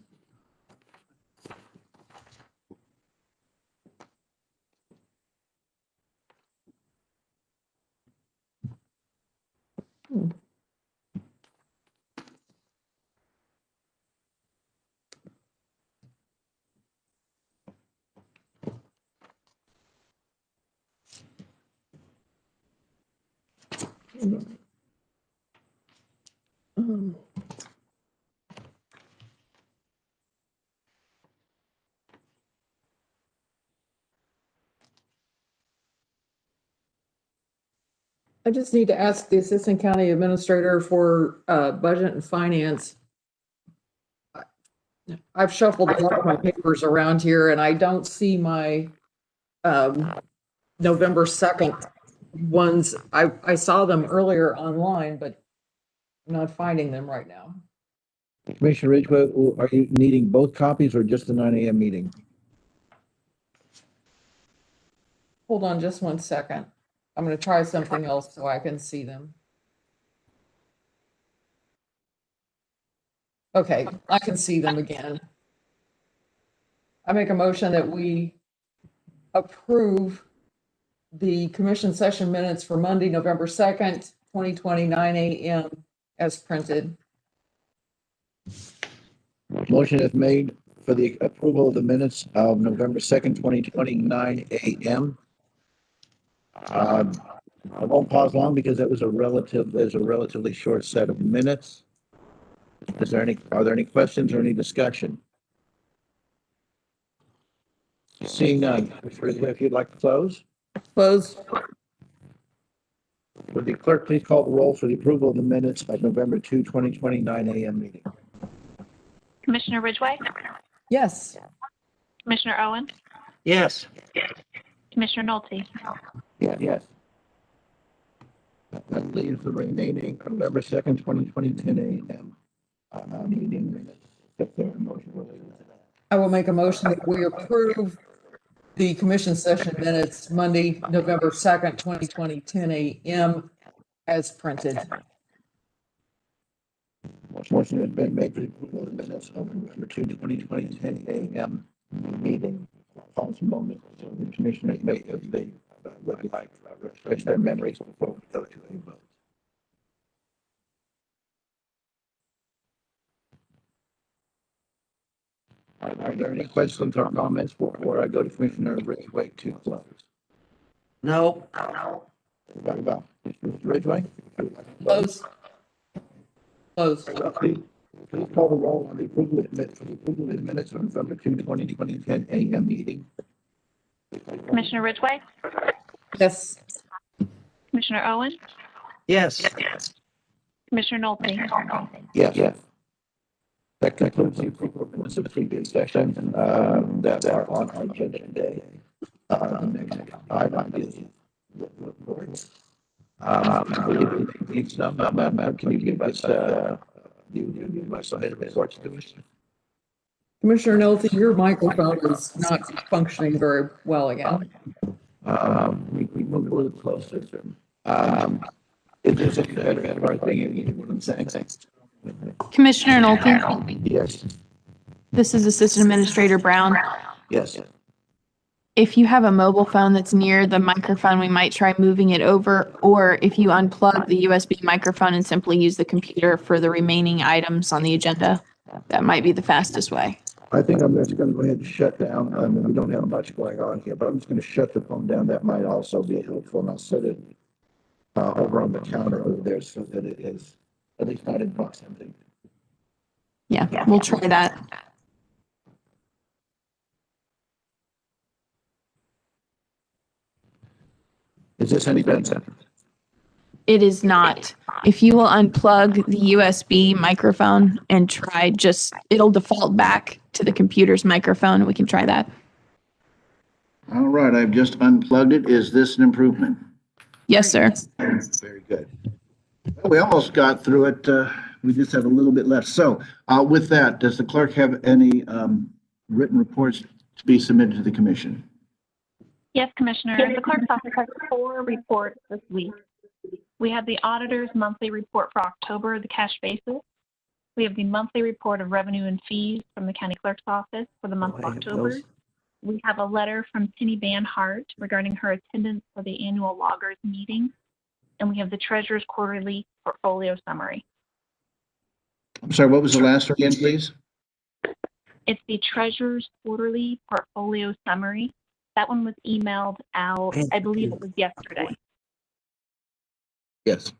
I just need to ask the Assistant County Administrator for Budget and Finance. I've shuffled a lot of my papers around here and I don't see my November 2nd ones. I saw them earlier online, but I'm not finding them right now. Commissioner Ridgway, are you needing both copies or just the 9 a.m. meeting? Hold on just 1 second. I'm going to try something else so I can see them. Okay, I can see them again. I make a motion that we approve the commission session minutes for Monday, November 2nd, 2020, 9 a.m. as printed. Motion is made for the approval of the minutes of November 2nd, 2020, 9 a.m. I won't pause long because there's a relatively short set of minutes. Are there any questions or any discussion? Seeing none, Commissioner Ridgway, if you'd like to close, Close. would the clerk please call the roll for the approval of the minutes of November 2, 2029 a.m. meeting? Commissioner Ridgway, Yes. Commissioner Owen, Yes. Commissioner Nolte, Yes. That leaves the remaining November 2nd, 2020, 10 a.m. Meeting minutes. Is there a motion related to that? I will make a motion that we approve the commission session minutes Monday, November 2nd, 2020, 10 a.m. as printed. Motion has been made for the approval of the minutes of November 2, 2020, 10 a.m. meeting. Pause a moment so the commissioners may, if they would like to refresh their memories before we go to a vote. Are there any questions or comments before I go to Commissioner Ridgway to close? No. Everybody about Mr. Ridgway? Close. Close. Please call the roll on the approval of the minutes of November 2, 2020, 10 a.m. meeting. Commissioner Ridgway, Yes. Commissioner Owen, Yes. Commissioner Nolte. Yes. That concludes the approval of minutes of the previous session, that are on our agenda today. The next item is reports. Can you give us, some reports to us? Commissioner Nolte, your microphone is not functioning very well again. We move a little closer to, is this a better thing, you know what I'm saying? Commissioner Nolte, Yes, this is Assistant Administrator Brown. yes. If you have a mobile phone that's near the microphone, we might try moving it over, or if you unplug the USB microphone and simply use the computer for the remaining items on the agenda, that might be the fastest way. I think I'm just gonna go ahead and shut down. I mean, we don't have much going on here, but I'm just gonna shut the phone down. That might also be helpful. And I'll set it over on the counter over there so that it is at least not in proximity. Yeah, we'll try that. Is this any better? It is not. If you will unplug the USB microphone and try it'll default back to the computer's microphone. We can try that. All right, I've just unplugged it. Is this an improvement? Yes, sir. Very good. We almost got through it. We just have a little bit left. So with that, does the clerk have any written reports to be submitted to the commission? Yes, Commissioner. The clerk's office has 4 reports this week. We have the auditor's monthly report for October, the cash basis. We have the monthly report of revenue and fees from the county clerk's office for the month of October. We have a letter from Penny Van Hart regarding her attendance for the annual loggers meeting. And we have the treasurer's quarterly portfolio summary. I'm sorry, what was the last one again, please? It's the treasurer's quarterly portfolio summary. That one was emailed out, I believe it was yesterday. Yes.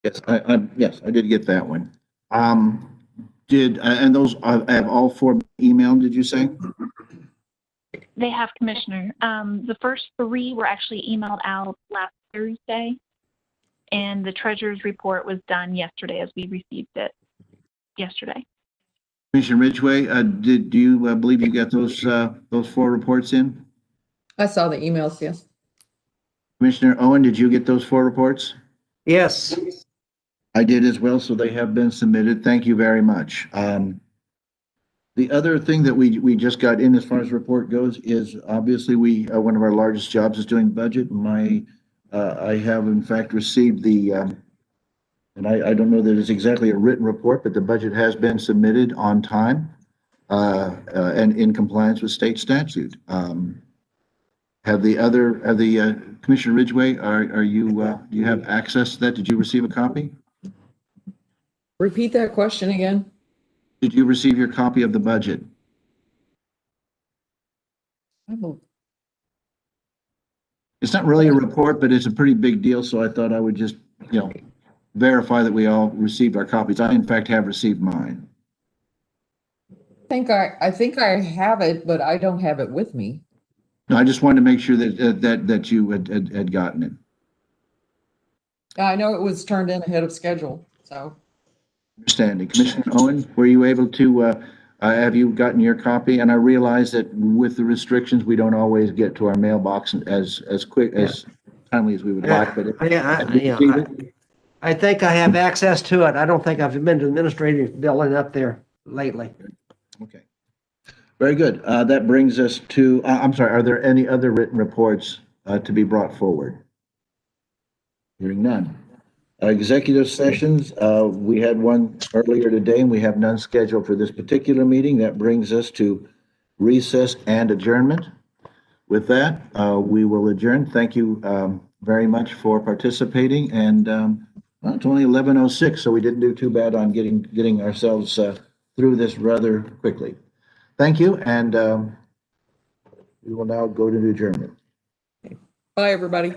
Yes, yes, I did get that one. And those, I have all 4 emailed, did you say? They have, Commissioner. The first 3 were actually emailed out last Thursday, and the treasurer's report was done yesterday as we received it yesterday. Commissioner Ridgway, do you believe you got those 4 reports in? I saw the emails, yes. Commissioner Owen, did you get those 4 reports? Yes. I did as well, so they have been submitted. Thank you very much. The other thing that we just got in as far as report goes is obviously one of our largest jobs is doing budget. I have in fact received the, and I don't know that it's exactly a written report, but the budget has been submitted on time and in compliance with state statute. Commissioner Ridgway, do you have access to that? Did you receive a copy? Repeat that question again. Did you receive your copy of the budget? It's not really a report, but it's a pretty big deal, so I thought I would just, verify that we all received our copies. I in fact have received mine. I think I have it, but I don't have it with me. No, I just wanted to make sure that you had gotten it. I know it was turned in ahead of schedule, so. Understanding. Commissioner Owen, were you able to, have you gotten your copy? And I realize that with the restrictions, we don't always get to our mailbox as quick, as timely as we would like, but. I think I have access to it. I don't think I've been to the administrative building up there lately. Okay. Very good. That brings us to, I'm sorry, are there any other written reports to be brought forward? Hearing none. Executive sessions, we had one earlier today and we have none scheduled for this particular meeting. That brings us to recess and adjournment. With that, we will adjourn. Thank you very much for participating, and well, it's only 11:06, so we didn't do too bad on getting ourselves through this rather quickly. Thank you, and we will now go to the adjournment. Bye, everybody.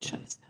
Shut this down.